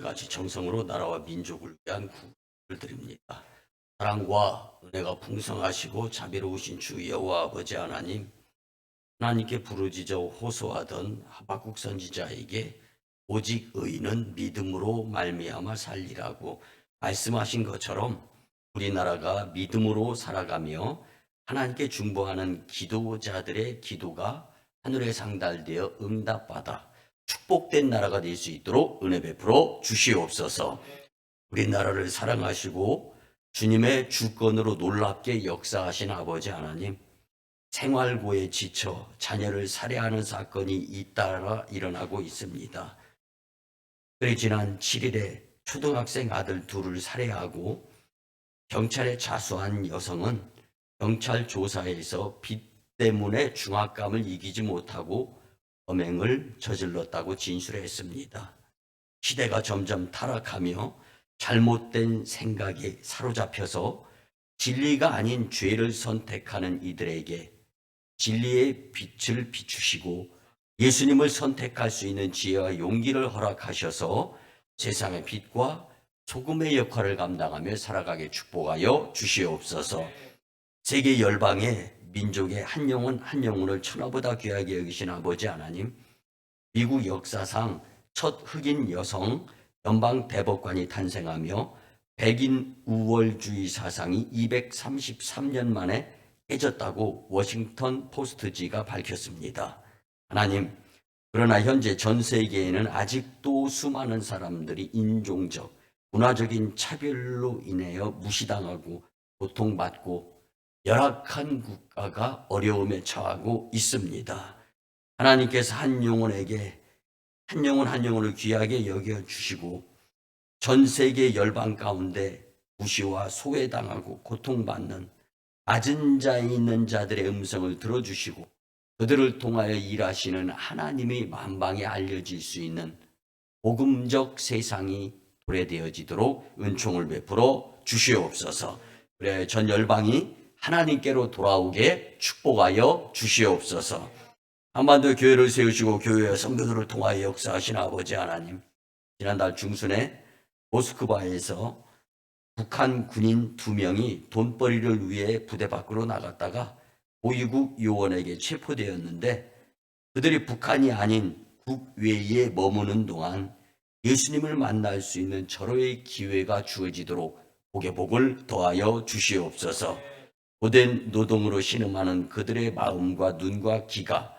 같이 정성으로 나라와 민족을 위한 구를 드립니다. 사랑과 은혜가 풍성하시고 자비로우신 주 여호와 아버지 하나님, 하나님께 부르짖어 호소하던 하박국 선지자에게 오직 의인은 믿음으로 말미암아 살리라고 말씀하신 것처럼 우리나라가 믿음으로 살아가며 하나님께 중보하는 기도자들의 기도가 하늘에 상달되어 응답받아 축복된 나라가 될 수 있도록 은혜 베풀어 주시옵소서. 우리나라를 사랑하시고 주님의 주권으로 놀랍게 역사하신 아버지 하나님, 생활고에 지쳐 자녀를 살해하는 사건이 잇따라 일어나고 있습니다. 그래 지난 7일에 초등학생 아들 둘을 살해하고 경찰에 자수한 여성은 경찰 조사에서 빚 때문에 중압감을 이기지 못하고 범행을 저질렀다고 진술했습니다. 시대가 점점 타락하며 잘못된 생각에 사로잡혀서 진리가 아닌 죄를 선택하는 이들에게 진리의 빛을 비추시고 예수님을 선택할 수 있는 지혜와 용기를 허락하셔서 세상의 빛과 소금의 역할을 감당하며 살아가게 축복하여 주시옵소서. 세계 열방의 민족의 한 영혼 한 영혼을 천하보다 귀하게 여기신 아버지 하나님, 미국 역사상 첫 흑인 여성 연방 대법관이 탄생하며 백인 우월주의 사상이 233년 만에 깨졌다고 워싱턴 포스트지가 밝혔습니다. 하나님, 그러나 현재 전 세계에는 아직도 수많은 사람들이 인종적, 문화적인 차별로 인하여 무시당하고 고통받고 열악한 국가가 어려움에 처하고 있습니다. 하나님께서 한 영혼에게 한 영혼 한 영혼을 귀하게 여겨주시고 전 세계 열방 가운데 무시와 소외당하고 고통받는 낮은 자에 있는 자들의 음성을 들어주시고 그들을 통하여 일하시는 하나님의 만방에 알려질 수 있는 복음적 세상이 도래되어지도록 은총을 베풀어 주시옵소서. 그래 전 열방이 하나님께로 돌아오게 축복하여 주시옵소서. 한반도 교회를 세우시고 교회와 성도들을 통하여 역사하신 아버지 하나님, 지난달 중순에 모스크바에서 북한 군인 2명이 돈벌이를 위해 부대 밖으로 나갔다가 고위국 요원에게 체포되었는데 그들이 북한이 아닌 국외에 머무는 동안 예수님을 만날 수 있는 절호의 기회가 주어지도록 복의 복을 더하여 주시옵소서. 고된 노동으로 신음하는 그들의 마음과 눈과 귀가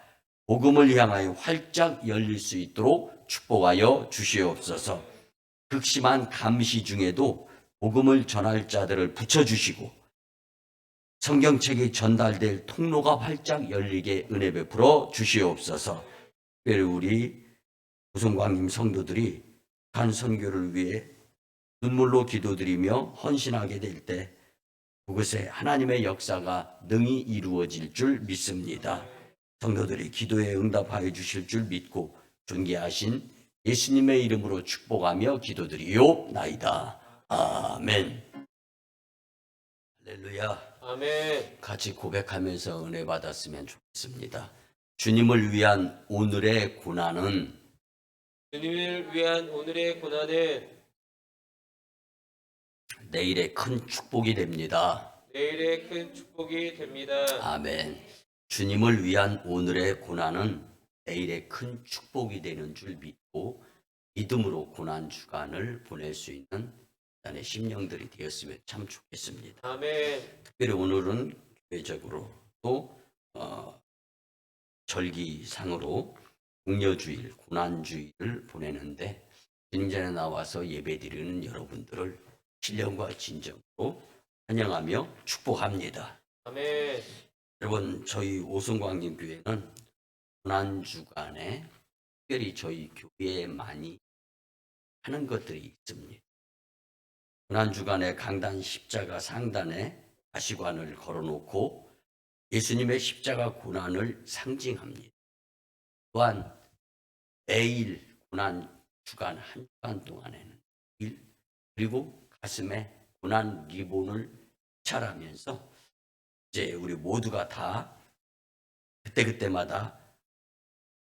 복음을 향하여 활짝 열릴 수 있도록 축복하여 주시옵소서. 극심한 감시 중에도 복음을 전할 자들을 붙여주시고 성경책이 전달될 통로가 활짝 열리게 은혜 베풀어 주시옵소서. 특별히 우리 우성광님 성도들이 북한 선교를 위해 눈물로 기도드리며 헌신하게 될 때 그곳에 하나님의 역사가 능히 이루어질 줄 믿습니다. 성도들이 기도에 응답하여 주실 줄 믿고 존귀하신 예수님의 이름으로 축복하며 기도드리옵나이다. 아멘. 할렐루야. 아멘. 같이 고백하면서 은혜 받았으면 좋겠습니다. 주님을 위한 오늘의 고난은 주님을 위한 오늘의 고난은 내일의 큰 축복이 됩니다. 내일의 큰 축복이 됩니다. 아멘. 주님을 위한 오늘의 고난은 내일의 큰 축복이 되는 줄 믿고 믿음으로 고난 주간을 보낼 수 있는 일단의 심령들이 되었으면 참 좋겠습니다. 아멘. 특별히 오늘은 교회적으로 또 절기상으로 공여주일, 고난주일을 보내는데 주님 전에 나와서 예배드리는 여러분들을 신령과 진정으로 환영하며 축복합니다. 아멘. 여러분, 저희 오순광림 교회는 고난주간에 특별히 저희 교회에 많이 하는 것들이 있습니다. 고난주간에 강단 십자가 상단에 가시관을 걸어놓고 예수님의 십자가 고난을 상징합니다. 또한 매일 고난주간 한 주간 동안에는 그리고 가슴에 고난 리본을 차라면서 이제 우리 모두가 다 그때그때마다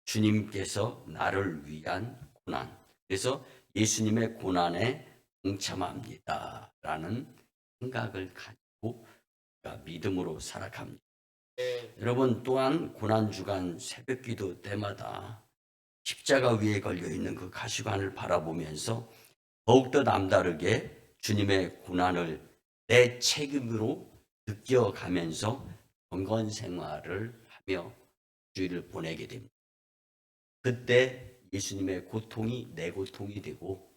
주님께서 나를 위한 고난, 그래서 예수님의 고난에 동참합니다. 라는 생각을 가지고 우리가 믿음으로 살아갑니다. 네. 여러분 또한 고난주간 새벽기도 때마다 십자가 위에 걸려있는 그 가시관을 바라보면서 더욱더 남다르게 주님의 고난을 내 책임으로 느껴가면서 경건 생활을 하며 주일을 보내게 됩니다. 그때 예수님의 고통이 내 고통이 되고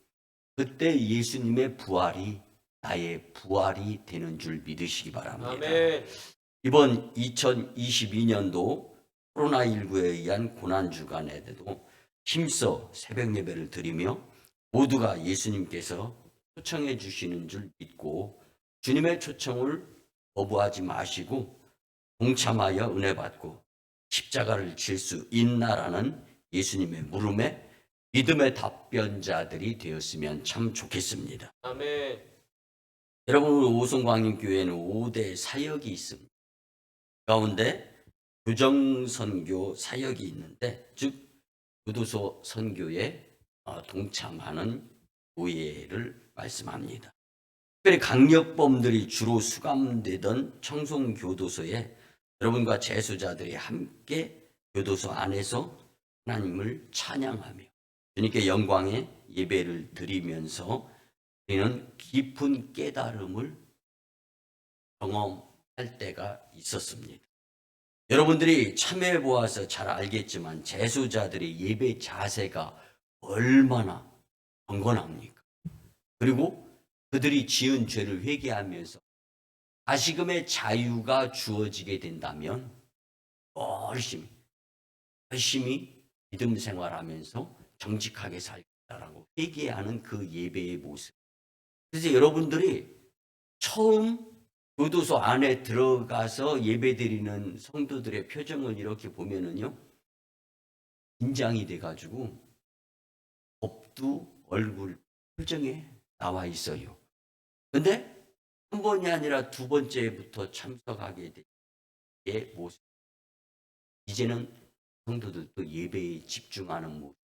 그때 예수님의 부활이 나의 부활이 되는 줄 믿으시기 바랍니다. 아멘. 이번 2022년도 코로나19에 의한 고난주간에도 힘써 새벽 예배를 드리며 모두가 예수님께서 초청해 주시는 줄 믿고 주님의 초청을 거부하지 마시고 동참하여 은혜 받고 십자가를 질 수 있나라는 예수님의 물음에 믿음의 답변자들이 되었으면 참 좋겠습니다. 아멘. 여러분, 우리 오송광림교회는 5대 사역이 있습니다. 가운데 교정선교 사역이 있는데, 즉 교도소 선교에 동참하는 교회를 말씀합니다. 특별히 강력범들이 주로 수감되던 청송교도소에 여러분과 재수자들이 함께 교도소 안에서 하나님을 찬양하며 주님께 영광의 예배를 드리면서 우리는 깊은 깨달음을 경험할 때가 있었습니다. 여러분들이 참여해 보아서 잘 알겠지만 재수자들의 예배 자세가 얼마나 경건합니까? 그리고 그들이 지은 죄를 회개하면서 다시금의 자유가 주어지게 된다면 열심히 믿음 생활하면서 정직하게 살겠다라고 회개하는 그 예배의 모습. 그래서 여러분들이 처음 교도소 안에 들어가서 예배드리는 성도들의 표정을 이렇게 보면은요, 긴장이 돼가지고 겁도 얼굴 표정에 나와 있어요. 근데 한 번이 아니라 두 번째부터 참석하게 된 모습. 이제는 성도들도 예배에 집중하는 모습.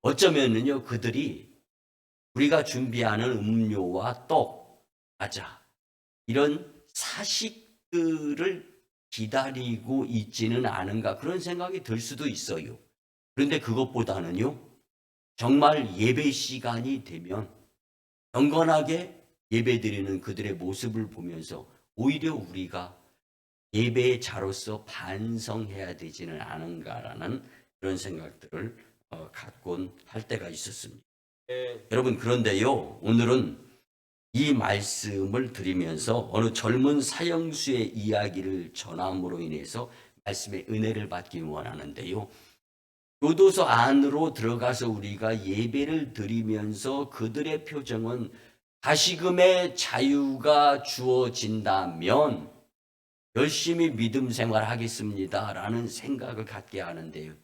어쩌면은요, 그들이 우리가 준비하는 음료와 떡, 과자, 이런 사식들을 기다리고 있지는 않은가 그런 생각이 들 수도 있어요. 그런데 그것보다는요, 정말 예배 시간이 되면 경건하게 예배드리는 그들의 모습을 보면서 오히려 우리가 예배의 자로서 반성해야 되지는 않은가라는 그런 생각들을 갖곤 할 때가 있었습니다. 네. 여러분, 그런데요, 오늘은 이 말씀을 드리면서 어느 젊은 사형수의 이야기를 전함으로 인해서 말씀의 은혜를 받기 원하는데요. 교도소 안으로 들어가서 우리가 예배를 드리면서 그들의 표정은 다시금의 자유가 주어진다면 열심히 믿음 생활하겠습니다 라는 생각을 갖게 하는데요.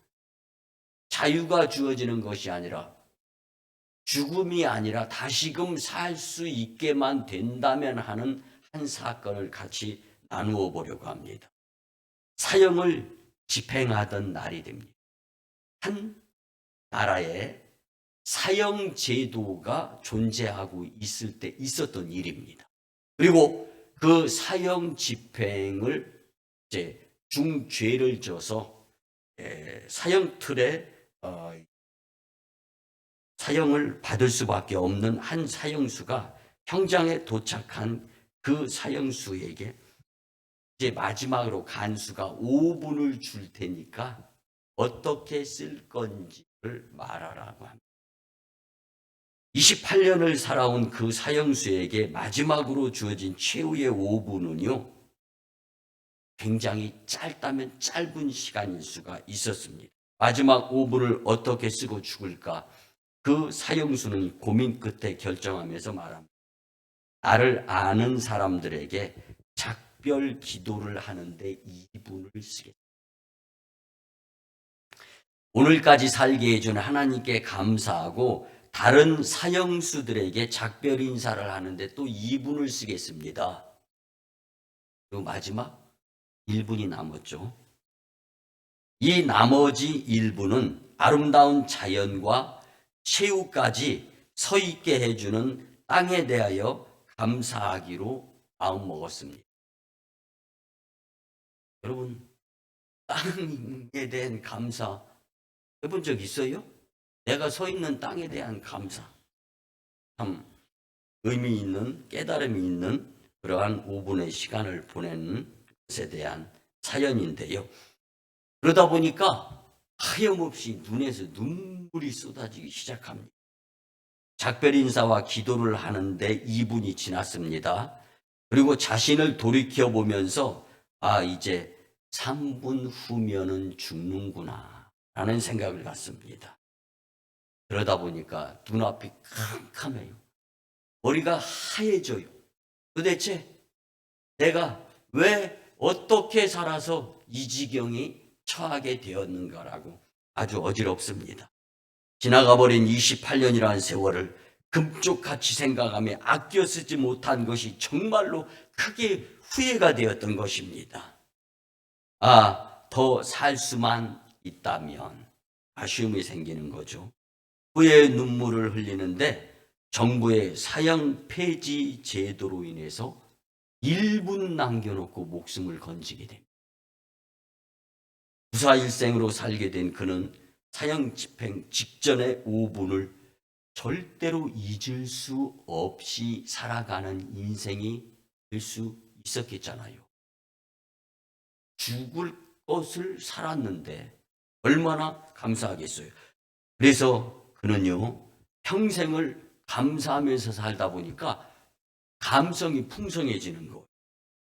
자유가 주어지는 것이 아니라 죽음이 아니라 다시금 살 수 있게만 된다면 하는 한 사건을 같이 나누어 보려고 합니다. 사형을 집행하던 날이 됩니다. 한 나라에 사형 제도가 존재하고 있을 때 있었던 일입니다. 그리고 그 사형 집행을 이제 중죄를 져서 사형틀에 사형을 받을 수밖에 없는 한 사형수가 형장에 도착한 그 사형수에게 이제 마지막으로 간수가 5분을 줄 테니까 어떻게 쓸 건지를 말하라고 합니다. 28년을 살아온 그 사형수에게 마지막으로 주어진 최후의 5분은요, 굉장히 짧다면 짧은 시간일 수가 있었습니다. 마지막 5분을 어떻게 쓰고 죽을까? 그 사형수는 고민 끝에 결정하면서 말합니다. 나를 아는 사람들에게 작별 기도를 하는데 2분을 쓰겠다. 오늘까지 살게 해준 하나님께 감사하고 다른 사형수들에게 작별 인사를 하는데 또 2분을 쓰겠습니다. 그리고 마지막 1분이 남았죠. 이 나머지 1분은 아름다운 자연과 최후까지 서 있게 해주는 땅에 대하여 감사하기로 마음먹었습니다. 여러분, 땅에 대한 감사 해본 적 있어요? 내가 서 있는 땅에 대한 감사. 참 의미 있는, 깨달음이 있는 그러한 5분의 시간을 보내는 것에 대한 사연인데요. 그러다 보니까 하염없이 눈에서 눈물이 쏟아지기 시작합니다. 작별 인사와 기도를 하는데 2분이 지났습니다. 그리고 자신을 돌이켜 보면서 이제 3분 후면은 죽는구나 라는 생각을 갖습니다. 그러다 보니까 눈앞이 캄캄해요. 머리가 하얘져요. 도대체 내가 왜 어떻게 살아서 이 지경이 처하게 되었는가라고 아주 어지럽습니다. 지나가버린 28년이라는 세월을 금쪽같이 생각하며 아껴 쓰지 못한 것이 정말로 크게 후회가 되었던 것입니다. 더 살 수만 있다면 아쉬움이 생기는 거죠. 후회의 눈물을 흘리는데 정부의 사형 폐지 제도로 인해서 1분 남겨놓고 목숨을 건지게 됩니다. 무사일생으로 살게 된 그는 사형 집행 직전의 5분을 절대로 잊을 수 없이 살아가는 인생이 될 수 있었겠잖아요. 죽을 것을 살았는데 얼마나 감사하겠어요. 그래서 그는요, 평생을 감사하면서 살다 보니까 감성이 풍성해지는 거예요.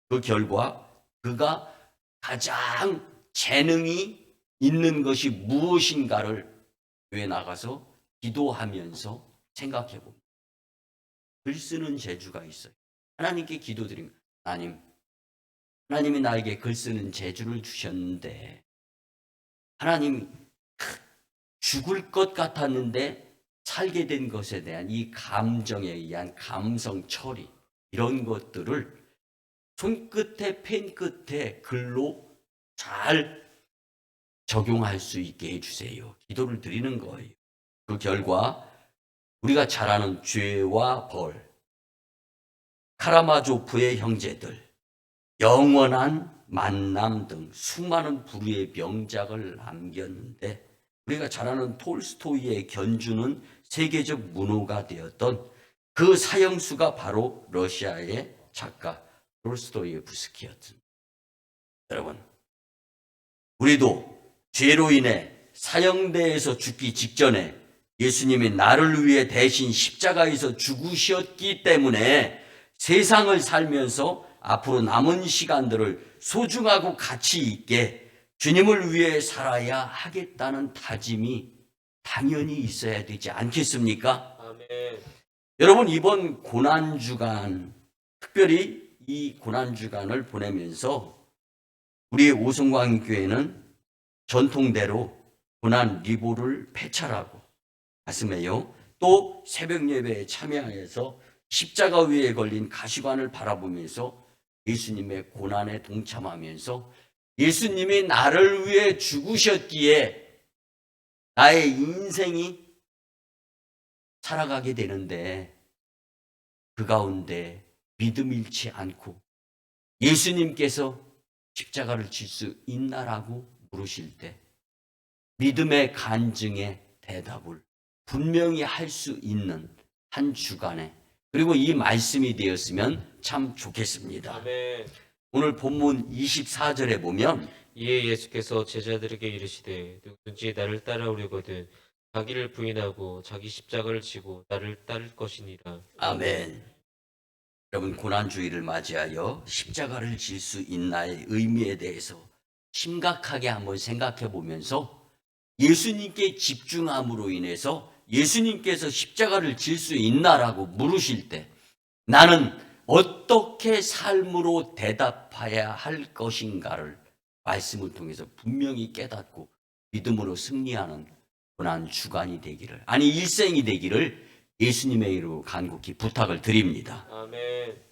그 결과 그가 가장 재능이 있는 것이 무엇인가를 교회 나가서 기도하면서 생각해 봅니다. 글 쓰는 재주가 있어요. 하나님께 기도드립니다. 하나님이 나에게 글 쓰는 재주를 주셨는데 하나님이 죽을 것 같았는데 살게 된 것에 대한 이 감정에 의한 감성 처리, 이런 것들을 손끝에 펜 끝에 글로 잘 적용할 수 있게 해주세요. 기도를 드리는 거예요. 그 결과 우리가 잘 아는 죄와 벌, 카라마조프의 형제들, 영원한 만남 등 수많은 부류의 명작을 남겼는데 우리가 잘 아는 톨스토이의 견주는 세계적 문호가 되었던 그 사형수가 바로 러시아의 작가 톨스토이에프스키였습니다. 여러분, 우리도 죄로 인해 사형대에서 죽기 직전에 예수님이 나를 위해 대신 십자가에서 죽으셨기 때문에 세상을 살면서 앞으로 남은 시간들을 소중하고 가치 있게 주님을 위해 살아야 하겠다는 다짐이 당연히 있어야 되지 않겠습니까? 아멘. 여러분, 이번 고난주간, 특별히 이 고난주간을 보내면서 우리 오송광교회는 전통대로 고난 리보를 폐찰하고 가슴에요, 또 새벽 예배에 참여해서 십자가 위에 걸린 가시관을 바라보면서 예수님의 고난에 동참하면서 예수님이 나를 위해 죽으셨기에 나의 인생이 살아가게 되는데 그 가운데 믿음 잃지 않고 예수님께서 십자가를 질 수 있나라고 물으실 때 믿음의 간증의 대답을 분명히 할 수 있는 한 주간에, 그리고 이 말씀이 되었으면 참 좋겠습니다. 아멘. 오늘 본문 24절에 보면 이에 예수께서 제자들에게 이르시되 누구든지 나를 따라오려거든 자기를 부인하고 자기 십자가를 지고 나를 따를 것이니라. 아멘. 여러분, 고난주의를 맞이하여 십자가를 질 수 있나의 의미에 대해서 심각하게 한번 생각해 보면서 예수님께 집중함으로 인해서 예수님께서 십자가를 질 수 있나라고 물으실 때 나는 어떻게 삶으로 대답해야 할 것인가를 말씀을 통해서 분명히 깨닫고 믿음으로 승리하는 고난 주간이 되기를, 아니 일생이 되기를 예수님의 이름으로 간곡히 부탁을 드립니다. 아멘.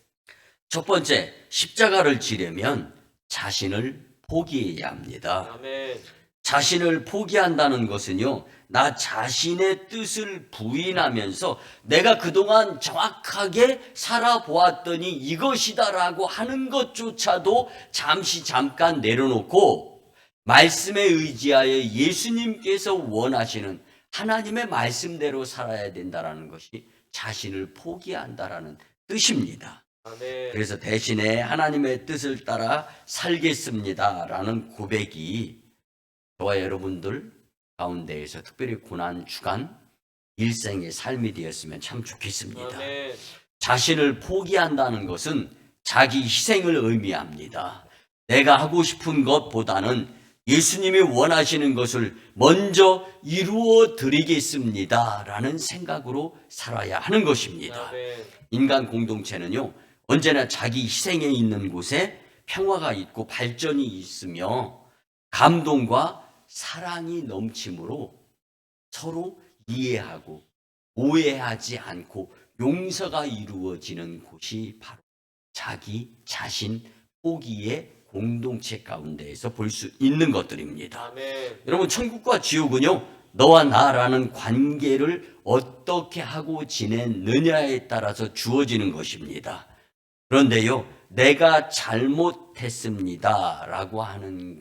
첫 번째, 십자가를 지려면 자신을 포기해야 합니다. 아멘. 자신을 포기한다는 것은요, 나 자신의 뜻을 부인하면서 내가 그동안 정확하게 살아보았더니 이것이다라고 하는 것조차도 잠깐 내려놓고 말씀에 의지하여 예수님께서 원하시는 하나님의 말씀대로 살아야 된다라는 것이 자신을 포기한다라는 뜻입니다. 아멘. 그래서 대신에 하나님의 뜻을 따라 살겠습니다라는 고백이 저와 여러분들 가운데에서 특별히 고난 주간 일생의 삶이 되었으면 참 좋겠습니다. 아멘. 자신을 포기한다는 것은 자기 희생을 의미합니다. 내가 하고 싶은 것보다는 예수님이 원하시는 것을 먼저 이루어 드리겠습니다라는 생각으로 살아야 하는 것입니다. 아멘. 인간 공동체는요, 언제나 자기 희생에 있는 곳에 평화가 있고 발전이 있으며 감동과 사랑이 넘치므로 서로 이해하고 오해하지 않고 용서가 이루어지는 곳이 바로 자기 자신 포기의 공동체 가운데에서 볼 수 있는 것들입니다. 아멘. 여러분, 천국과 지옥은요, 너와 나라는 관계를 어떻게 하고 지냈느냐에 따라서 주어지는 것입니다. 그런데요, 내가 잘못했습니다 라고 하는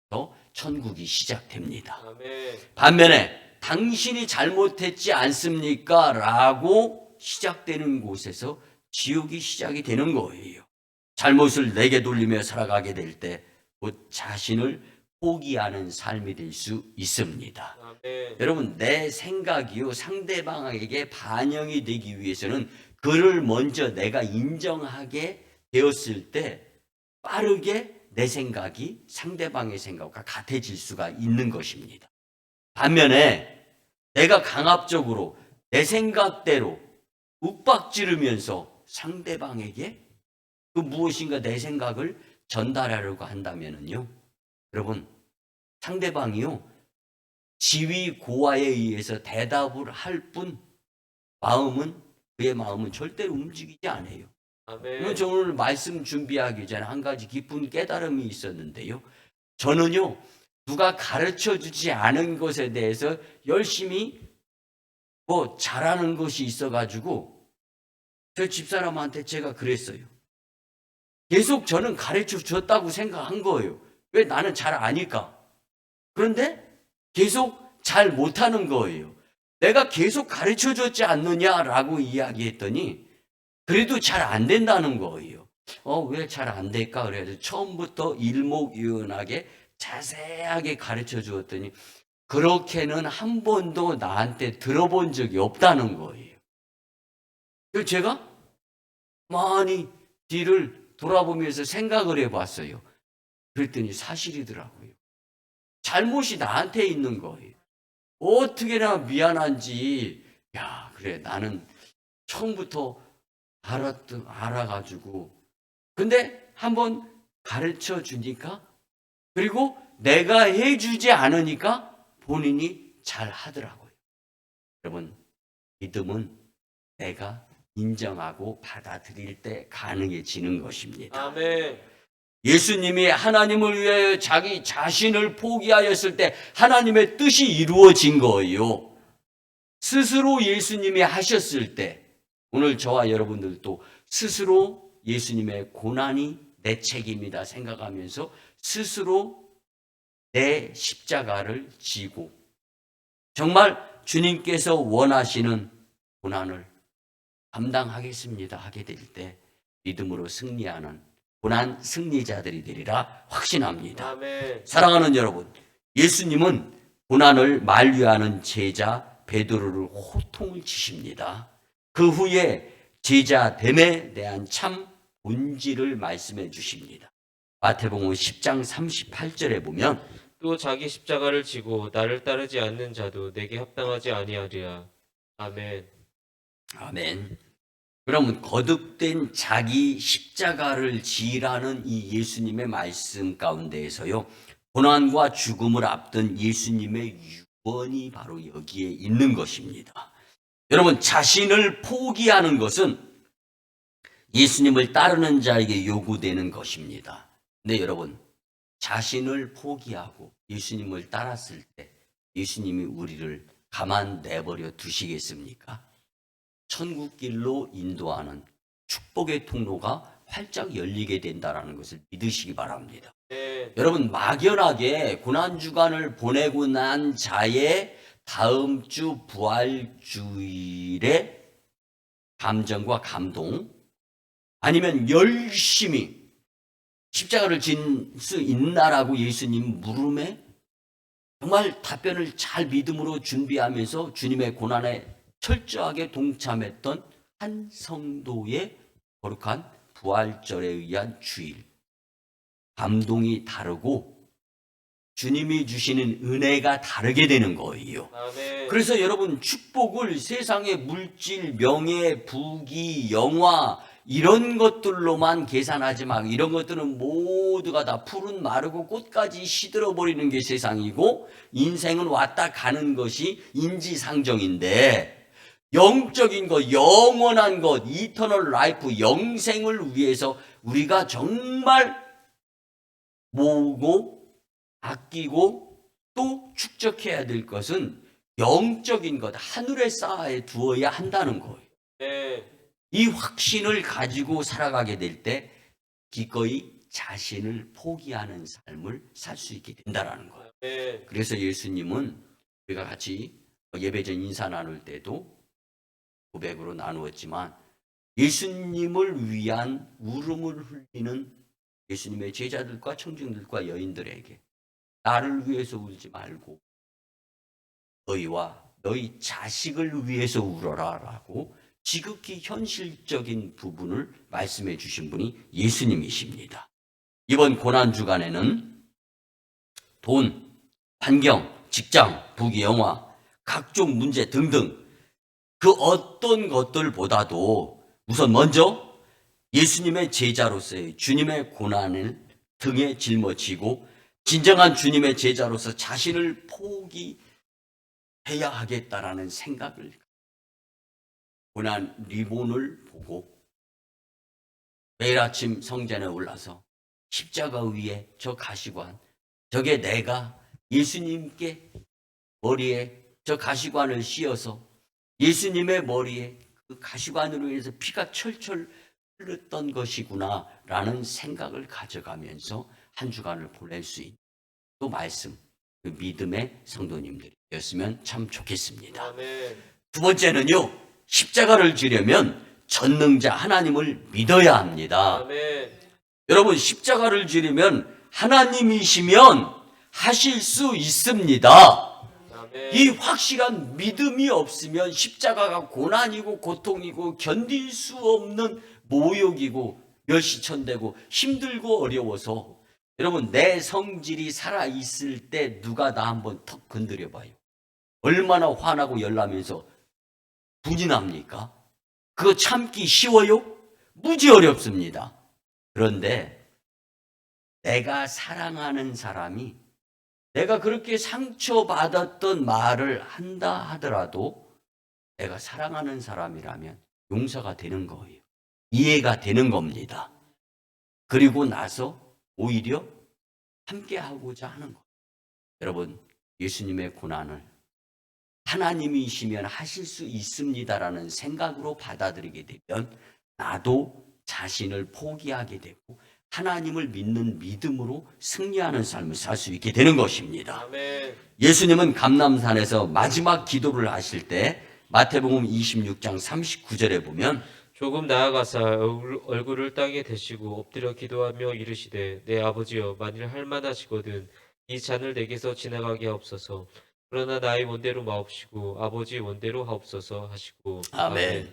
곳에서 천국이 시작됩니다. 아멘. 반면에 당신이 잘못했지 않습니까? 라고 시작되는 곳에서 지옥이 시작이 되는 거예요. 잘못을 내게 돌리며 살아가게 될 때 곧 자신을 포기하는 삶이 될 수 있습니다. 아멘. 여러분, 내 생각이요 상대방에게 반영이 되기 위해서는 그를 먼저 내가 인정하게 되었을 때 빠르게 내 생각이 상대방의 생각과 같아질 수가 있는 것입니다. 반면에 내가 강압적으로 내 생각대로 윽박지르면서 상대방에게 그 무엇인가 내 생각을 전달하려고 한다면요, 여러분, 상대방이요 지위 고하에 의해서 대답을 할 뿐 그의 마음은 절대로 움직이지 않아요. 아멘. 저 오늘 말씀 준비하기 전에 한 가지 깊은 깨달음이 있었는데요. 저는요, 누가 가르쳐 주지 않은 것에 대해서 열심히 잘하는 것이 있어가지고 저 집사람한테 제가 그랬어요. 계속 저는 가르쳐 줬다고 생각한 거예요. 왜? 나는 잘 아니까. 그런데 계속 잘 못하는 거예요. 내가 계속 가르쳐 줬지 않느냐라고 이야기했더니 그래도 잘 안 된다는 거예요. 왜 잘 안 될까? 그래서 처음부터 일목요연하게 자세하게 가르쳐 주었더니 그렇게는 한 번도 나한테 들어본 적이 없다는 거예요. 그래서 제가 많이 뒤를 돌아보면서 생각을 해봤어요. 그랬더니 사실이더라고요. 잘못이 나한테 있는 거예요. 어떻게나 미안한지, 그래, 나는 처음부터 알아가지고. 근데 한번 가르쳐 주니까, 그리고 내가 해주지 않으니까 본인이 잘 하더라고요. 여러분, 믿음은 내가 인정하고 받아들일 때 가능해지는 것입니다. 아멘. 예수님이 하나님을 위하여 자기 자신을 포기하였을 때 하나님의 뜻이 이루어진 거예요. 스스로 예수님이 하셨을 때 오늘 저와 여러분들도 스스로 예수님의 고난이 내 책임이다 생각하면서 스스로 내 십자가를 지고 정말 주님께서 원하시는 고난을 감당하겠습니다 하게 될 때 믿음으로 승리하는 고난 승리자들이 되리라 확신합니다. 아멘. 사랑하는 여러분, 예수님은 고난을 만류하는 제자 베드로를 호통을 치십니다. 그 후에 제자됨에 대한 참 본질을 말씀해 주십니다. 마태복음 10장 38절에 보면 또 자기 십자가를 지고 나를 따르지 않는 자도 내게 합당하지 아니하리라. 아멘. 아멘. 그러면 거듭된 자기 십자가를 지라는 이 예수님의 말씀 가운데에서요, 고난과 죽음을 앞둔 예수님의 유언이 바로 여기에 있는 것입니다. 여러분, 자신을 포기하는 것은 예수님을 따르는 자에게 요구되는 것입니다. 근데 여러분, 자신을 포기하고 예수님을 따랐을 때 예수님이 우리를 가만 내버려 두시겠습니까? 천국길로 인도하는 축복의 통로가 활짝 열리게 된다는 것을 믿으시기 바랍니다. 네. 여러분, 막연하게 고난주간을 보내고 난 자의 다음 주 부활주일의 감정과 감동, 아니면 열심히 십자가를 진 수 있나라고 예수님 물음에 정말 답변을 잘 믿음으로 준비하면서 주님의 고난에 철저하게 동참했던 한 성도의 거룩한 부활절에 의한 주일, 감동이 다르고 주님이 주시는 은혜가 다르게 되는 거예요. 아멘. 그래서 여러분, 축복을 세상의 물질, 명예, 부귀, 영화 이런 것들로만 계산하지 마. 이런 것들은 모두가 다 푸른 마르고 꽃까지 시들어버리는 게 세상이고, 인생은 왔다 가는 것이 인지상정인데, 영적인 것, 영원한 것, 이터널 라이프, 영생을 위해서 우리가 정말 모으고 아끼고 또 축적해야 될 것은 영적인 것, 하늘에 쌓아 두어야 한다는 거예요. 네. 이 확신을 가지고 살아가게 될 때 기꺼이 자신을 포기하는 삶을 살 수 있게 된다는 거예요. 네. 그래서 예수님은 우리가 같이 예배전 인사 나눌 때도 고백으로 나누었지만, 예수님을 위한 울음을 흘리는 예수님의 제자들과 청중들과 여인들에게 나를 위해서 울지 말고 너희와 너희 자식을 위해서 울어라라고 지극히 현실적인 부분을 말씀해 주신 분이 예수님이십니다. 이번 고난주간에는 돈, 환경, 직장, 부귀, 영화, 각종 문제 등등 그 어떤 것들보다도 우선 먼저 예수님의 제자로서의 주님의 고난을 등에 짊어지고 진정한 주님의 제자로서 자신을 포기해야 하겠다라는 생각을, 고난 리본을 보고 매일 아침 성전에 올라서 십자가 위에 저 가시관, 저게 내가 예수님께 머리에 저 가시관을 씌워서 예수님의 머리에 그 가시관으로 인해서 피가 철철 흘렀던 것이구나 라는 생각을 가져가면서 한 주간을 보낼 수 있는 또 말씀, 그 믿음의 성도님들이었으면 참 좋겠습니다. 아멘. 두 번째는요, 십자가를 지려면 전능자 하나님을 믿어야 합니다. 아멘. 여러분, 십자가를 지려면 하나님이시면 하실 수 있습니다. 이 확실한 믿음이 없으면 십자가가 고난이고 고통이고 견딜 수 없는 모욕이고 멸시천대고 힘들고 어려워서, 여러분, 내 성질이 살아있을 때 누가 나 한번 턱 건드려 봐요. 얼마나 화나고 열나면서 분이 납니까? 그거 참기 쉬워요? 무지 어렵습니다. 그런데 내가 사랑하는 사람이 내가 그렇게 상처받았던 말을 한다 하더라도 내가 사랑하는 사람이라면 용서가 되는 거예요. 이해가 되는 겁니다. 그리고 나서 오히려 함께 하고자 하는 거예요. 여러분, 예수님의 고난을 하나님이시면 하실 수 있습니다라는 생각으로 받아들이게 되면 나도 자신을 포기하게 되고 하나님을 믿는 믿음으로 승리하는 삶을 살 수 있게 되는 것입니다. 아멘. 예수님은 감람산에서 마지막 기도를 하실 때 마태복음 26장 39절에 보면 조금 나아가사 얼굴을 땅에 대시고 엎드려 기도하며 이르시되 내 아버지여 만일 할 만하시거든 이 잔을 내게서 지나가게 하옵소서. 그러나 나의 원대로 마옵시고 아버지 원대로 하옵소서 하시고. 아멘.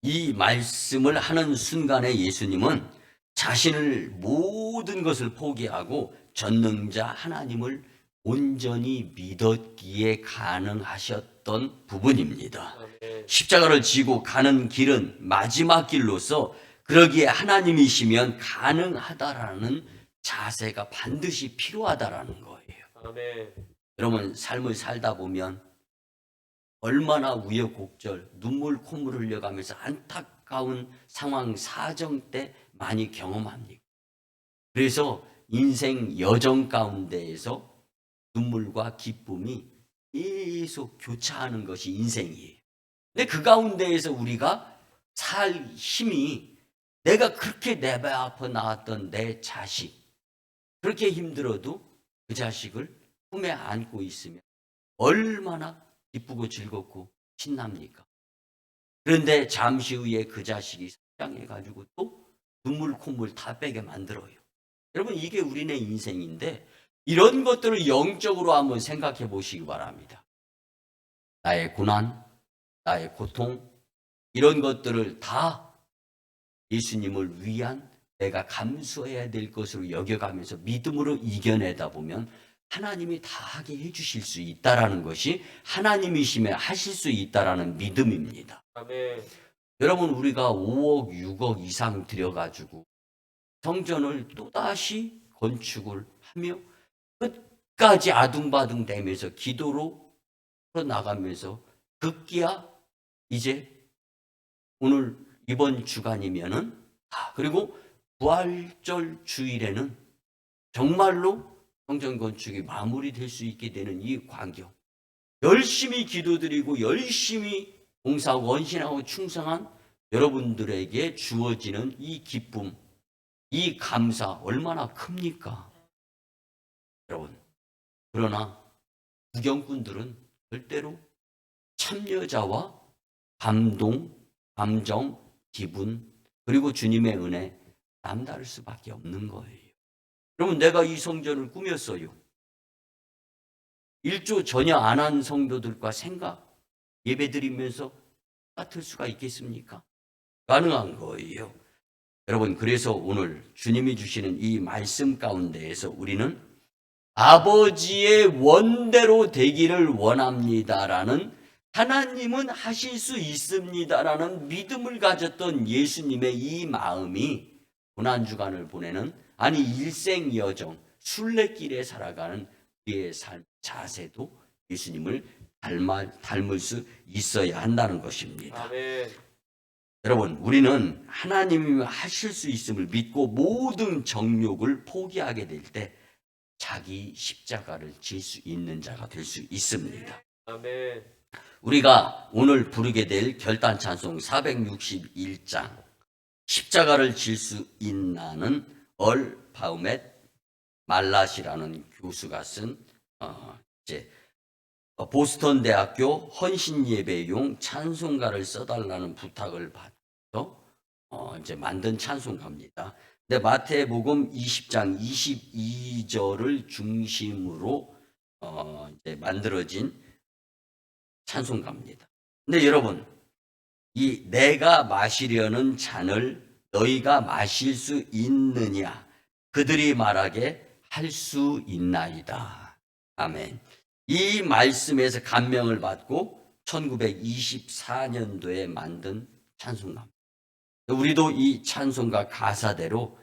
이 말씀을 하는 순간에 예수님은 자신을 모든 것을 포기하고 전능자 하나님을 온전히 믿었기에 가능하셨던 부분입니다. 아멘. 십자가를 지고 가는 길은 마지막 길로서 그러기에 하나님이시면 가능하다라는 자세가 반드시 필요하다라는 거예요. 아멘. 여러분, 삶을 살다 보면 얼마나 우여곡절, 눈물 콧물 흘려가면서 안타까운 상황, 사정 때 많이 경험합니까? 그래서 인생 여정 가운데에서 눈물과 기쁨이 계속 교차하는 것이 인생이에요. 근데 그 가운데에서 우리가 살 힘이, 내가 그렇게 내 배 아파 낳았던 내 자식, 그렇게 힘들어도 그 자식을 품에 안고 있으면 얼마나 기쁘고 즐겁고 신납니까? 그런데 잠시 후에 그 자식이 성장해가지고 또 눈물 콧물 다 빼게 만들어요. 여러분, 이게 우리네 인생인데 이런 것들을 영적으로 한번 생각해 보시기 바랍니다. 나의 고난, 나의 고통, 이런 것들을 다 예수님을 위한 내가 감수해야 될 것으로 여겨가면서 믿음으로 이겨내다 보면 하나님이 다 하게 해주실 수 있다라는 것이 하나님이시면 하실 수 있다라는 믿음입니다. 아멘. 여러분, 우리가 5억, 6억 이상 들여가지고 성전을 또다시 건축을 하며 끝까지 아둥바둥 대면서 기도로 풀어나가면서 급기야 이제 오늘 이번 주간이면은 그리고 부활절 주일에는 정말로 성전 건축이 마무리될 수 있게 되는 이 광경, 열심히 기도드리고 열심히 봉사하고 헌신하고 충성한 여러분들에게 주어지는 이 기쁨, 이 감사 얼마나 큽니까? 여러분, 그러나 구경꾼들은 절대로 참여자와 감동, 감정, 기분, 그리고 주님의 은혜 남다를 수밖에 없는 거예요. 여러분, 내가 이 성전을 꾸몄어요. 일조 전혀 안 한 성도들과 생각, 예배드리면서 같을 수가 있겠습니까? 가능한 거예요. 여러분, 그래서 오늘 주님이 주시는 이 말씀 가운데에서 우리는 아버지의 원대로 되기를 원합니다라는, 하나님은 하실 수 있습니다라는 믿음을 가졌던 예수님의 이 마음이 고난주간을 보내는, 아니 일생 여정 순례길에 살아가는 우리의 삶 자세도 예수님을 닮을 수 있어야 한다는 것입니다. 아멘. 여러분, 우리는 하나님이 하실 수 있음을 믿고 모든 정욕을 포기하게 될 때 자기 십자가를 질 수 있는 자가 될 수 있습니다. 아멘. 우리가 오늘 부르게 될 결단 찬송 461장, 십자가를 질 수 있나는 얼 바우멧 말랏이라는 교수가 쓴 보스턴 대학교 헌신 예배용 찬송가를 써달라는 부탁을 받아서 이제 만든 찬송가입니다. 근데 마태복음 20장 22절을 중심으로 이제 만들어진 찬송가입니다. 근데 여러분, 이 내가 마시려는 잔을 너희가 마실 수 있느냐? 그들이 말하게 할 수 있나이다. 아멘. 이 말씀에서 감명을 받고 1924년도에 만든 찬송가입니다. 우리도 이 찬송가 가사대로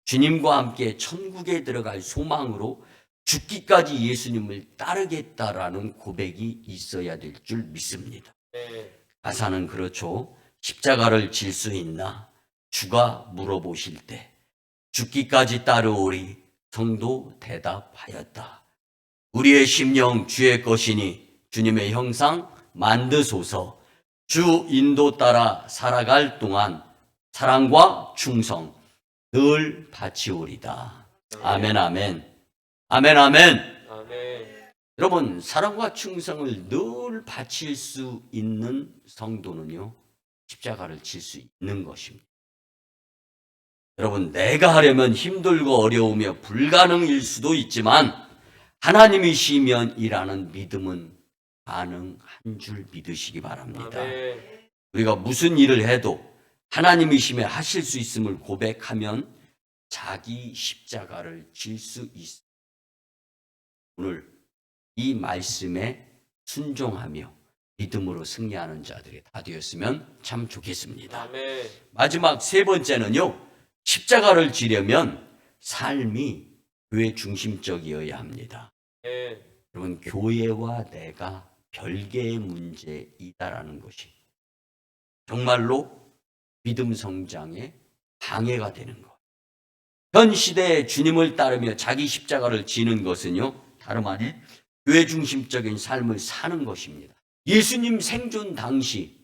주님과 함께 천국에 들어갈 소망으로 죽기까지 예수님을 따르겠다라는 고백이 있어야 될 줄 믿습니다. 가사는 그렇죠. 십자가를 질 수 있나? 주가 물어보실 때 죽기까지 따르오리. 성도 대답하였다. 우리의 심령 주의 것이니 주님의 형상 만드소서. 주 인도 따라 살아갈 동안 사랑과 충성 늘 바치오리다. 아멘, 아멘. 아멘, 아멘. 아멘. 여러분, 사랑과 충성을 늘 바칠 수 있는 성도는요, 십자가를 질 수 있는 것입니다. 여러분, 내가 하려면 힘들고 어려우며 불가능일 수도 있지만 하나님이시면이라는 믿음은 가능한 줄 믿으시기 바랍니다. 아멘. 우리가 무슨 일을 해도 하나님이시면 하실 수 있음을 고백하면 자기 십자가를 질 수 있습니다. 오늘 이 말씀에 순종하며 믿음으로 승리하는 자들이 다 되었으면 참 좋겠습니다. 아멘. 마지막 세 번째는요, 십자가를 지려면 삶이 교회 중심적이어야 합니다. 아멘. 여러분, 교회와 내가 별개의 문제이다라는 것이 정말로 믿음 성장에 방해가 되는 것. 현 시대에 주님을 따르며 자기 십자가를 지는 것은요, 다름 아닌 교회 중심적인 삶을 사는 것입니다. 예수님 생존 당시,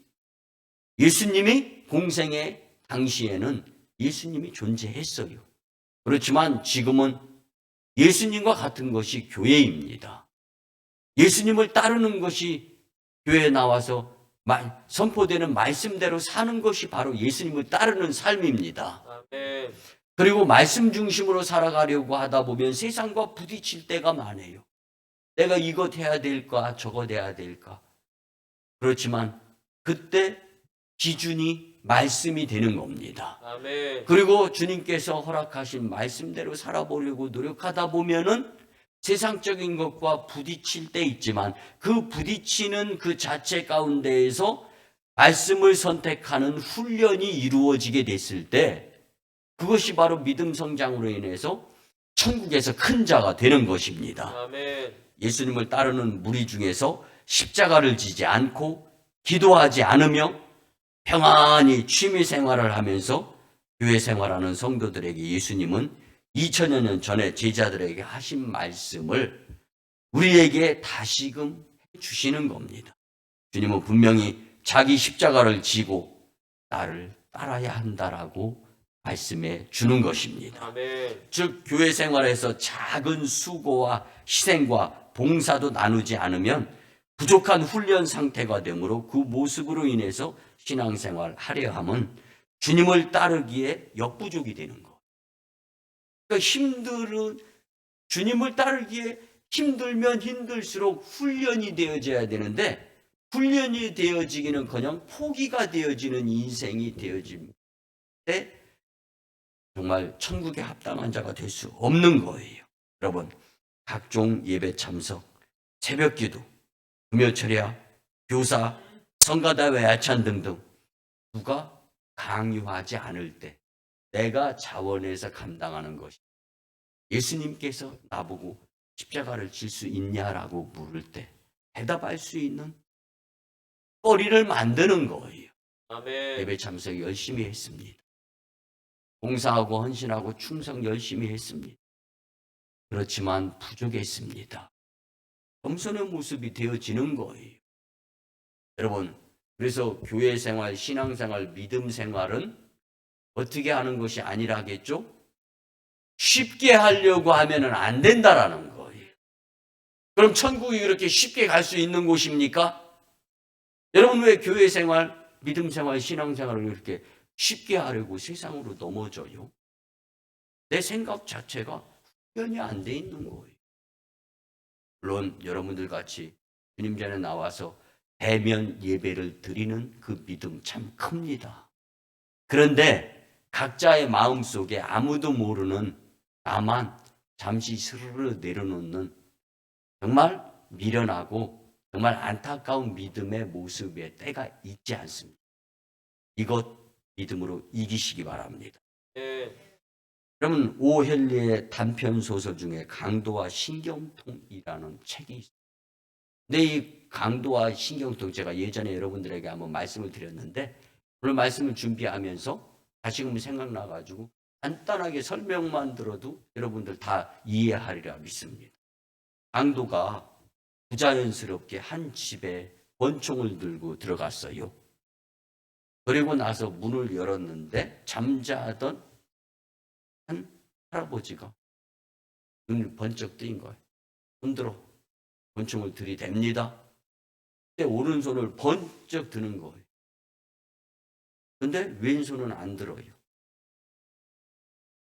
예수님이 공생의 당시에는 예수님이 존재했어요. 그렇지만 지금은 예수님과 같은 것이 교회입니다. 예수님을 따르는 것이 교회에 나와서 선포되는 말씀대로 사는 것이 바로 예수님을 따르는 삶입니다. 아멘. 그리고 말씀 중심으로 살아가려고 하다 보면 세상과 부딪힐 때가 많아요. 내가 이것 해야 될까, 저것 해야 될까. 그렇지만 그때 기준이 말씀이 되는 겁니다. 아멘. 그리고 주님께서 허락하신 말씀대로 살아보려고 노력하다 보면은 세상적인 것과 부딪힐 때 있지만 그 부딪히는 그 자체 가운데에서 말씀을 선택하는 훈련이 이루어지게 됐을 때 그것이 바로 믿음 성장으로 인해서 천국에서 큰 자가 되는 것입니다. 아멘. 예수님을 따르는 무리 중에서 십자가를 지지 않고 기도하지 않으며 평안히 취미 생활을 하면서 교회 생활하는 성도들에게 예수님은 2000여 년 전에 제자들에게 하신 말씀을 우리에게 다시금 해주시는 겁니다. 주님은 분명히 자기 십자가를 지고 나를 따라야 한다라고 말씀해 주는 것입니다. 아멘. 즉 교회 생활에서 작은 수고와 희생과 봉사도 나누지 않으면 부족한 훈련 상태가 되므로 그 모습으로 인해서 신앙생활 하려 함은 주님을 따르기에 역부족이 되는 것. 그러니까 주님을 따르기에 힘들면 힘들수록 훈련이 되어져야 되는데 훈련이 되어지기는커녕 포기가 되어지는 인생이 되어질 때 정말 천국에 합당한 자가 될 수 없는 거예요. 여러분, 각종 예배 참석, 새벽기도, 금요철야, 교사, 성가다회 야찬 등등 누가 강요하지 않을 때 내가 자원해서 감당하는 것이 예수님께서 나보고 십자가를 질 수 있냐라고 물을 때 대답할 수 있는 거리를 만드는 거예요. 아멘. 예배 참석 열심히 했습니다. 봉사하고 헌신하고 충성 열심히 했습니다. 그렇지만 부족했습니다. 겸손의 모습이 되어지는 거예요. 여러분, 그래서 교회 생활, 신앙 생활, 믿음 생활은 어떻게 하는 것이 아니라겠죠? 쉽게 하려고 하면 안 된다라는 거예요. 그럼 천국이 그렇게 쉽게 갈 수 있는 곳입니까? 여러분, 왜 교회 생활, 믿음 생활, 신앙 생활을 이렇게 쉽게 하려고 세상으로 넘어져요? 내 생각 자체가 훈련이 안 돼 있는 거예요. 물론 여러분들 같이 주님 전에 나와서 대면 예배를 드리는 그 믿음 참 큽니다. 그런데 각자의 마음속에 아무도 모르는 나만 잠시 스르르 내려놓는 정말 미련하고 정말 안타까운 믿음의 모습의 때가 있지 않습니다. 이것 믿음으로 이기시기 바랍니다. 네. 그러면 오헨리의 단편 소설 중에 강도와 신경통이라는 책이 있습니다. 근데 이 강도와 신경통 제가 예전에 여러분들에게 한번 말씀을 드렸는데 오늘 말씀을 준비하면서 다시금 생각나가지고 간단하게 설명만 들어도 여러분들 다 이해하리라 믿습니다. 강도가 부자연스럽게 한 집에 권총을 들고 들어갔어요. 그리고 나서 문을 열었는데 잠자던 한 할아버지가 눈을 번쩍 뜬 거예요. 손들어 권총을 들이댑니다. 그때 오른손을 번쩍 드는 거예요. 그런데 왼손은 안 들어요.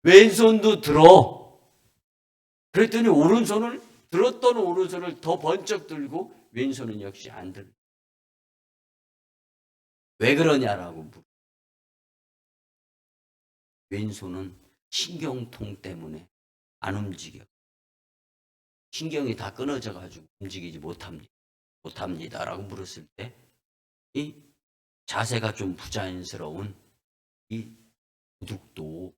왼손도 들어. 그랬더니 들었던 오른손을 더 번쩍 들고 왼손은 역시 안 들어요. 왜 그러냐라고 물어요. 왼손은 신경통 때문에 안 움직여. 신경이 다 끊어져가지고 움직이지 못합니다라고 물었을 때 이 자세가 좀 부자연스러운 이 도둑도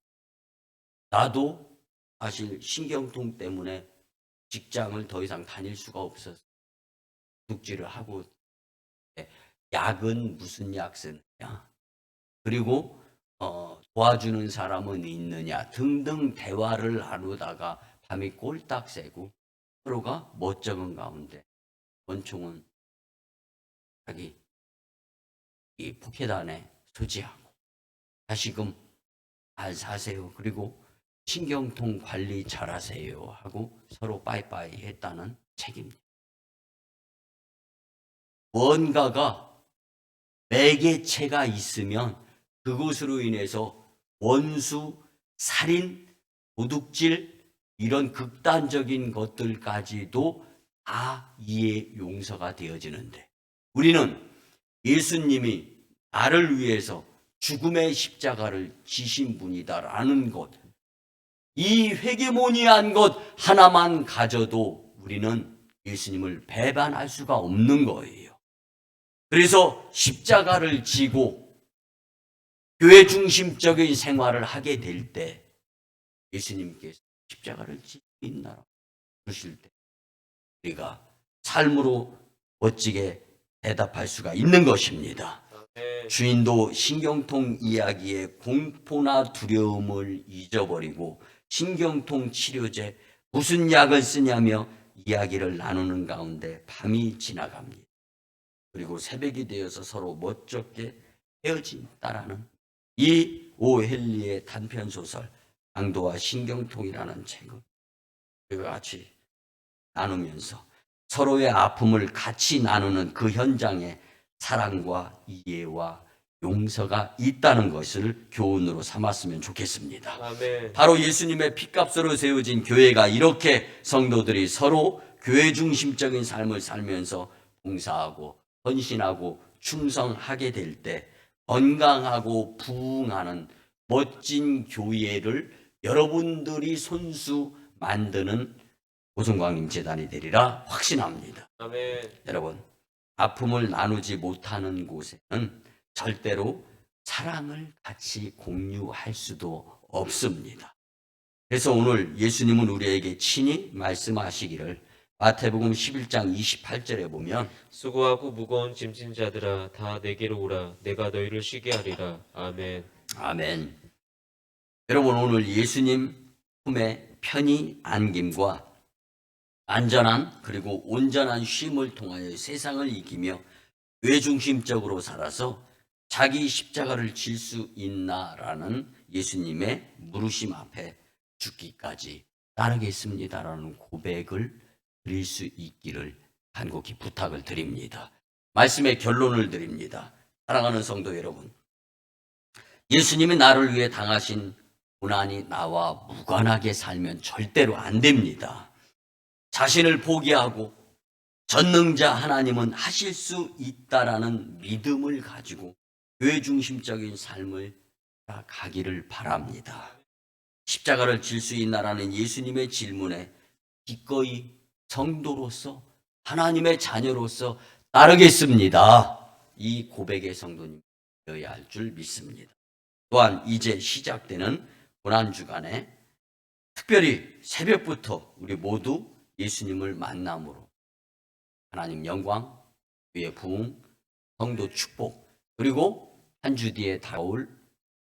나도 사실 신경통 때문에 직장을 더 이상 다닐 수가 없어서 도둑질을 하고 약은 무슨 약 쓰느냐. 그리고 도와주는 사람은 있느냐 등등 대화를 나누다가 밤이 꼴딱 새고 서로가 멋쩍은 가운데 권총은 자기 이 포켓 안에 소지하고 다시금 잘 사세요. 그리고 신경통 관리 잘하세요 하고 서로 빠이빠이 했다는 책입니다. 뭔가가 매개체가 있으면 그것으로 인해서 원수, 살인, 도둑질 이런 극단적인 것들까지도 다 이해 용서가 되어지는데 우리는 예수님이 나를 위해서 죽음의 십자가를 지신 분이다라는 것, 이 회개모니한 것 하나만 가져도 우리는 예수님을 배반할 수가 없는 거예요. 그래서 십자가를 지고 교회 중심적인 생활을 하게 될 때 예수님께서 십자가를 지고 있나라 그러실 때 우리가 삶으로 멋지게 대답할 수가 있는 것입니다. 주인도 신경통 이야기에 공포나 두려움을 잊어버리고 신경통 치료제 무슨 약을 쓰냐며 이야기를 나누는 가운데 밤이 지나갑니다. 그리고 새벽이 되어서 서로 멋쩍게 헤어진다라는 이 오헨리의 단편소설 강도와 신경통이라는 책을 우리가 같이 나누면서 서로의 아픔을 같이 나누는 그 현장에 사랑과 이해와 용서가 있다는 것을 교훈으로 삼았으면 좋겠습니다. 아멘. 바로 예수님의 핏값으로 세워진 교회가 이렇게 성도들이 서로 교회 중심적인 삶을 살면서 봉사하고 헌신하고 충성하게 될 때 건강하고 부흥하는 멋진 교회를 여러분들이 손수 만드는 고성광림 재단이 되리라 확신합니다. 아멘. 여러분, 아픔을 나누지 못하는 곳에는 절대로 사랑을 같이 공유할 수도 없습니다. 그래서 오늘 예수님은 우리에게 친히 말씀하시기를 마태복음 11장 28절에 보면 수고하고 무거운 짐진 자들아 다 내게로 오라 내가 너희를 쉬게 하리라. 아멘. 아멘. 여러분 오늘 예수님 품에 편히 안김과 안전한 그리고 온전한 쉼을 통하여 세상을 이기며 외중심적으로 살아서 자기 십자가를 질 수 있나라는 예수님의 물으심 앞에 죽기까지 따르겠습니다라는 고백을 드릴 수 있기를 간곡히 부탁을 드립니다. 말씀의 결론을 드립니다. 사랑하는 성도 여러분, 예수님이 나를 위해 당하신 고난이 나와 무관하게 살면 절대로 안 됩니다. 자신을 포기하고 전능자 하나님은 하실 수 있다라는 믿음을 가지고 교회 중심적인 삶을 가기를 바랍니다. 십자가를 질 수 있나라는 예수님의 질문에 기꺼이 성도로서 하나님의 자녀로서 따르겠습니다. 이 고백의 성도님 되어야 할 줄 믿습니다. 또한 이제 시작되는 고난주간에 특별히 새벽부터 우리 모두 예수님을 만남으로 하나님 영광, 교회 부흥, 성도 축복, 그리고 한 주 뒤에 다가올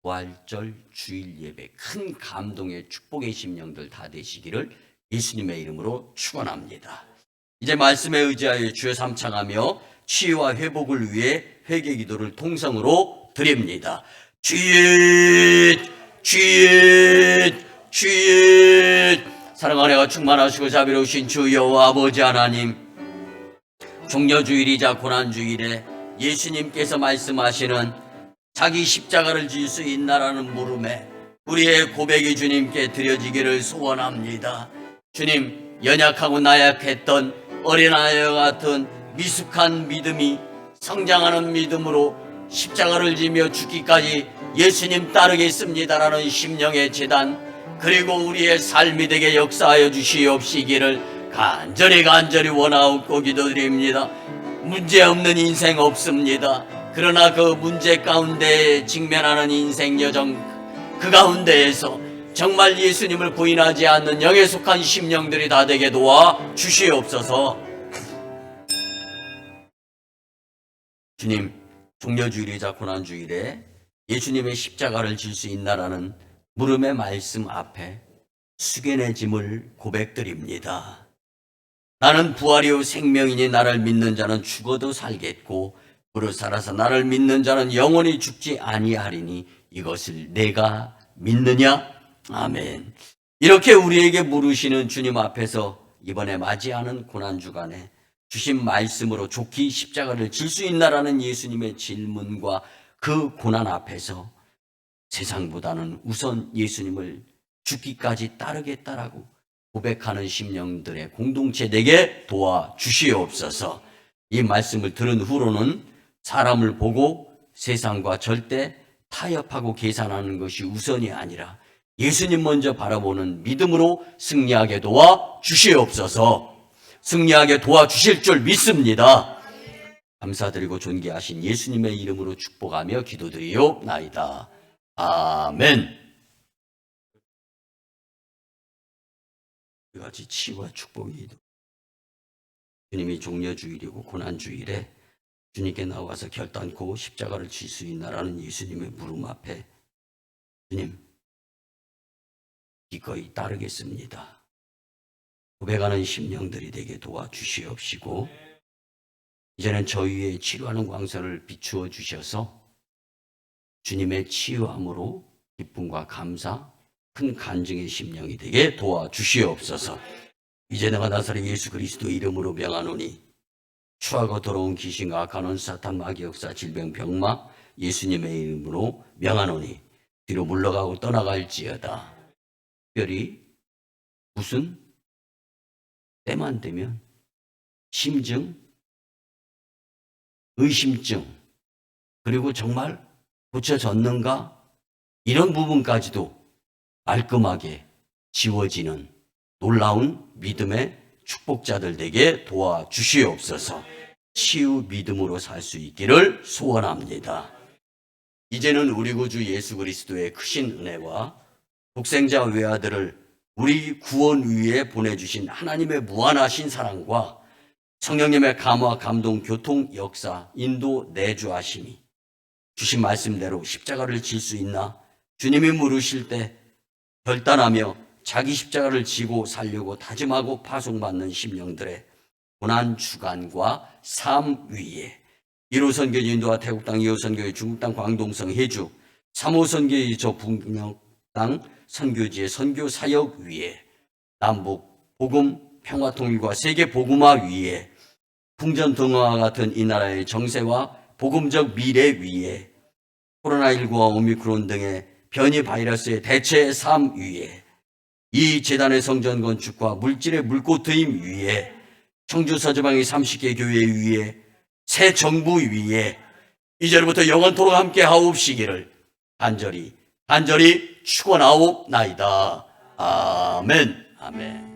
부활절 주일 예배 큰 감동의 축복의 심령들 다 되시기를 예수님의 이름으로 축원합니다. 이제 말씀에 의지하여 주여 삼창하며 치유와 회복을 위해 회개 기도를 통성으로 드립니다. 주여 주여 주여 사랑과 은혜가 충만하시고 자비로우신 주 여호와 아버지 하나님, 종려주일이자 고난주일에 예수님께서 말씀하시는 자기 십자가를 질 수 있나라는 물음에 우리의 고백이 주님께 드려지기를 소원합니다. 주님, 연약하고 나약했던 어린아이와 같은 미숙한 믿음이 성장하는 믿음으로 십자가를 지며 죽기까지 예수님 따르겠습니다라는 심령의 재단, 그리고 우리의 삶이 되게 역사하여 주시옵시기를 간절히 원하옵고 기도드립니다. 문제없는 인생 없습니다. 그러나 그 문제 가운데 직면하는 인생 여정 그 가운데에서 정말 예수님을 부인하지 않는 영에 속한 심령들이 다 되게 도와 주시옵소서. 주님, 종려주일이자 고난주일에 예수님의 십자가를 질 수 있나라는 물음의 말씀 앞에 숙연해짐을 고백드립니다. 나는 부활이요 생명이니 나를 믿는 자는 죽어도 살겠고 무릇 살아서 나를 믿는 자는 영원히 죽지 아니하리니 이것을 내가 믿느냐? 아멘. 이렇게 우리에게 물으시는 주님 앞에서 이번에 맞이하는 고난주간에 주신 말씀으로 좋게 십자가를 질 수 있나라는 예수님의 질문과 그 고난 앞에서 세상보다는 우선 예수님을 죽기까지 따르겠다라고 고백하는 심령들의 공동체 되게 도와주시옵소서. 이 말씀을 들은 후로는 사람을 보고 세상과 절대 타협하고 계산하는 것이 우선이 아니라 예수님 먼저 바라보는 믿음으로 승리하게 도와주시옵소서. 승리하게 도와주실 줄 믿습니다. 감사드리고 존귀하신 예수님의 이름으로 축복하며 기도드리옵나이다. 아멘. 같이 치유와 축복이 주님이 종려주일이고 고난주일에 주님께 나와서 결단코 십자가를 질 수 있나라는 예수님의 물음 앞에 주님 기꺼이 따르겠습니다. 고백하는 심령들이 되게 도와주시옵시고 이제는 저희의 치료하는 광선을 비추어 주셔서 주님의 치유함으로 기쁨과 감사 큰 간증의 심령이 되게 도와주시옵소서. 이제 내가 나사렛 예수 그리스도 이름으로 명하노니 추하고 더러운 귀신과 악한 사탄 마귀 역사 질병 병마 예수님의 이름으로 명하노니 뒤로 물러가고 떠나갈지어다. 특별히 무슨 때만 되면 심증, 의심증 그리고 정말 고쳐졌는가 이런 부분까지도 말끔하게 지워지는 놀라운 믿음의 축복자들 되게 도와주시옵소서. 치유 믿음으로 살 수 있기를 소원합니다. 이제는 우리 구주 예수 그리스도의 크신 은혜와 독생자 외아들을 우리 구원 위에 보내주신 하나님의 무한하신 사랑과 성령님의 감화, 감동, 교통, 역사, 인도, 내주하심이 주신 말씀대로 십자가를 질 수 있나? 주님이 물으실 때 결단하며 자기 십자가를 지고 살려고 다짐하고 파송받는 심령들의 고난주간과 삶 위에 1호 선교지 인도와 태국 땅, 2호 선교지 중국 땅, 광동성, 해주, 3호 선교지 저 북녘 땅 선교지의 선교 사역 위에 남북 복음 평화 통일과 세계 복음화 위에 풍전등화와 같은 이 나라의 정세와 복음적 미래 위에 코로나19와 오미크론 등의 변이 바이러스의 대체 삶 위에 이 재단의 성전 건축과 물질의 물꽃 트임 위에 청주 서지방의 30개 교회 위에 새 정부 위에 이제부터 영원토록 함께 하옵시기를 간절히 축원하옵나이다. 아멘. 아멘.